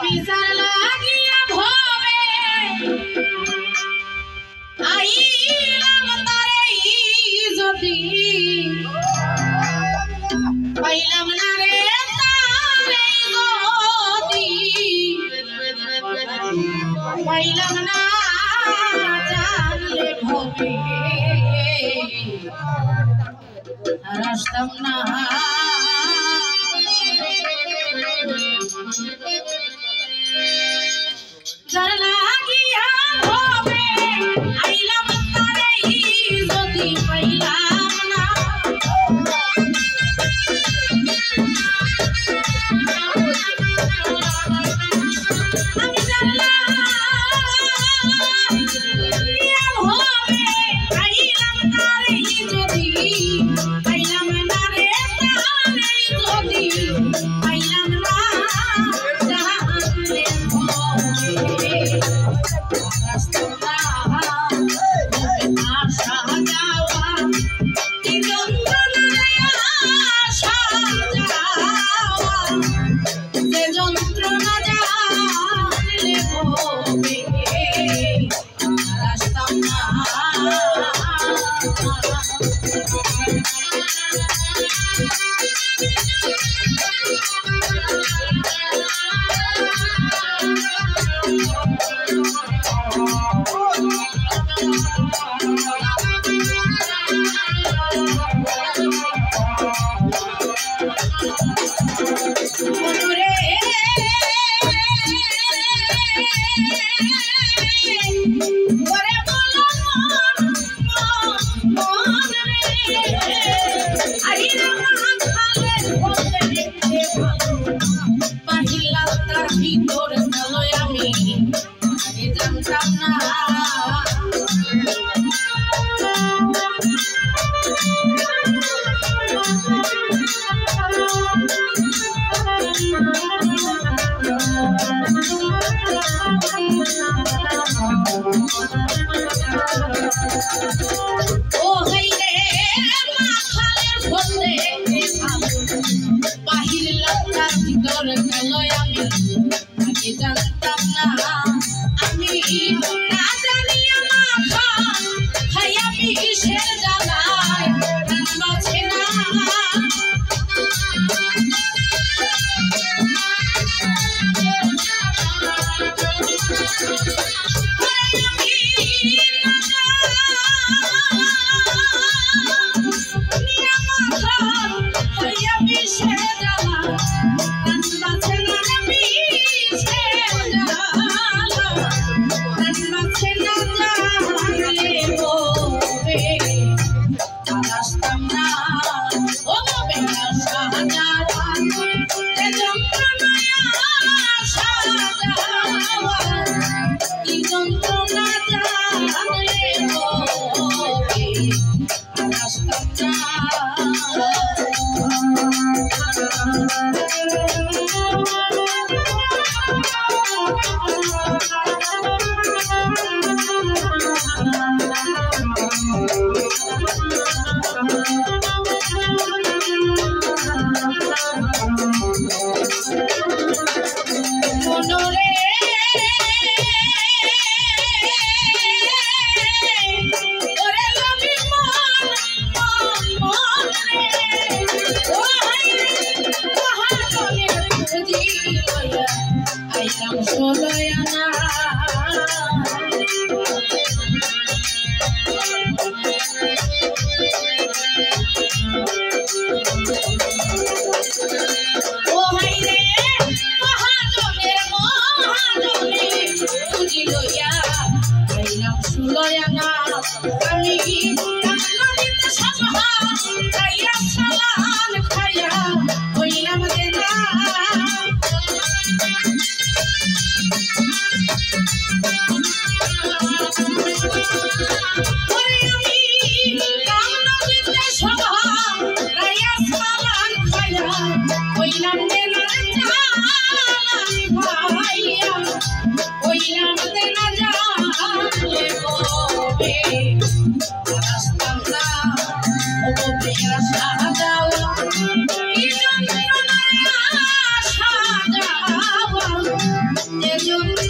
বিচার লাগিয়া ভবে আইলাম তারে যদি পাইলাম না রে তারে যদি পাইলাম না জানলে ভবে রাস্তাম না যার লাগিয়া ভবে আইলাম তারে যদি পাইলাম না আমি জানলাম ভবে আইলাম তারে যদি পাইলাম না রে তারে যদি পাইলাম না জানলে ভবে জানতাম না আমি না জানিয়া মাথা খাইয়া বিষের জ্বালায় প্রাণ বাঁচে না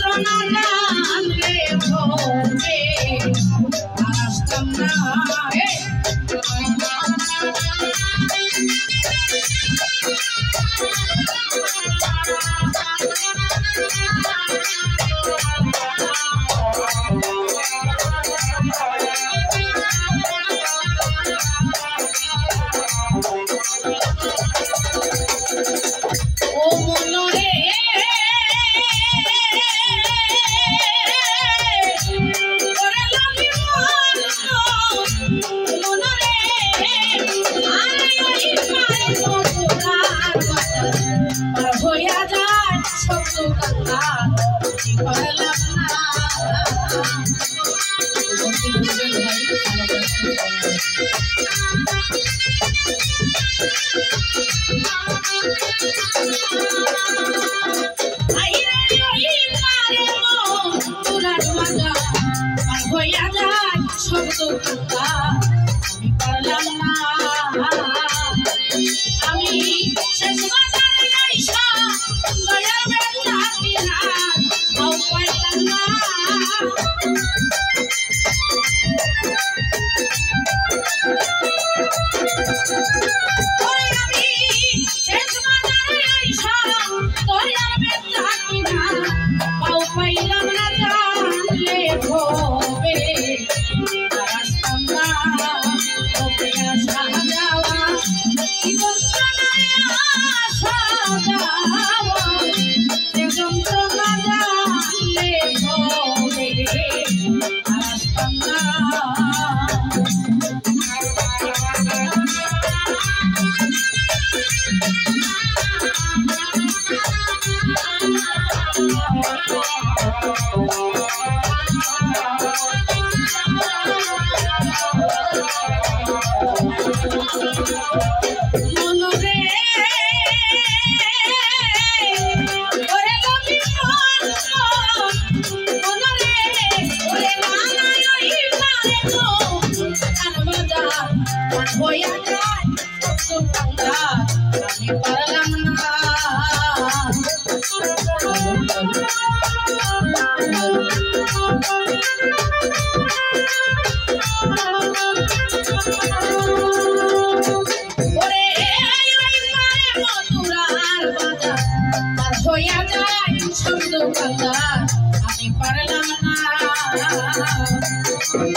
যন্ত্রণা জানলে ভবে আসতাম না ও মনরে ওরে লাগি মনরে আয় ওই পারে মধুরার বাতাস পার হইয়া যায় শব্দ গঙ্গা পারলাম না হইয়া যায় শব্দ গঙ্গা আমি পারলাম না আমি শেষ বাজারে আইসা দয়ার বেলা কিনা পাও পাইলাম না আমি শেষ বাজারে আইসা দয়ার বেলা কিনা পাও পাইলাম না জানলে ভবে আসতাম না ওকে আসা যাওয়া কি যন্ত্রণায় আসা যাওয়া যে যন্ত্রণা জানলে ভবে আসতাম না মনরে ওরে লাগি মনরে ওরে নানাই ওই পারে তো আনবাজা হইয়া যায় সুগন্ধা আমি পারলাম না ওরে ওই পারে মধুরার বাজার পার হইয়া যায় শব্দ গঙ্গা আমি পারলাম না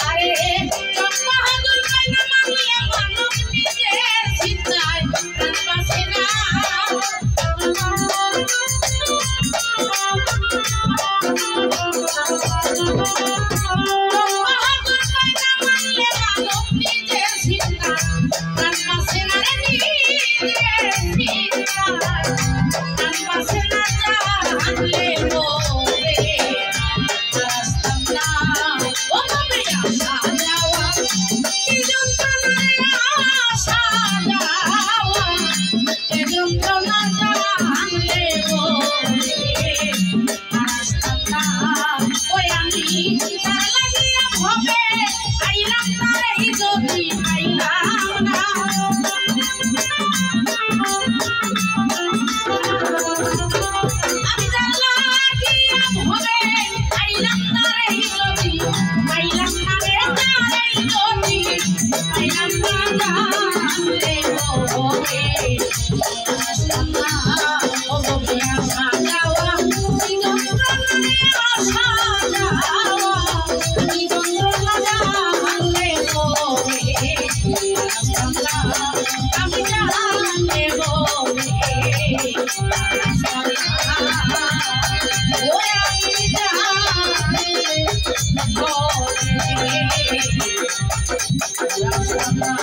আরে বাহাদুর কইনা মানিয়া মানব নিজের চিন্তায় প্রাণ বাঁচে না বাহাদুর কইনা মানিয়া মানব নিজের চিন্তায় প্রাণ বাঁচে না রে নিজের চিন্তায় প্রাণ বাঁচে না জানলে ভবে আসতাম না ও ভবে আসা যাওয়া কি যন্ত্রণায় আসা যাওয়া কি যন্ত্রণা জানলে ভবে আসতাম না ওই আমি তার লাগিয়া ভবে আইলাম তারে যদি পাইলাম না আমি তার লাগিয়া ভবে আইলাম তারে যদি পাইলাম না রে তারে যদি পাইলাম না জানলে ভবে আসতাম না ও ভবে আসা যাওয়া কি যন্ত্রণায় আসা যাওয়া কি যন্ত্রণা জানলে ভবে আসতাম না আমি জানলে ভবে আসতাম না ওই আমি জানলে ভবে আসতাম না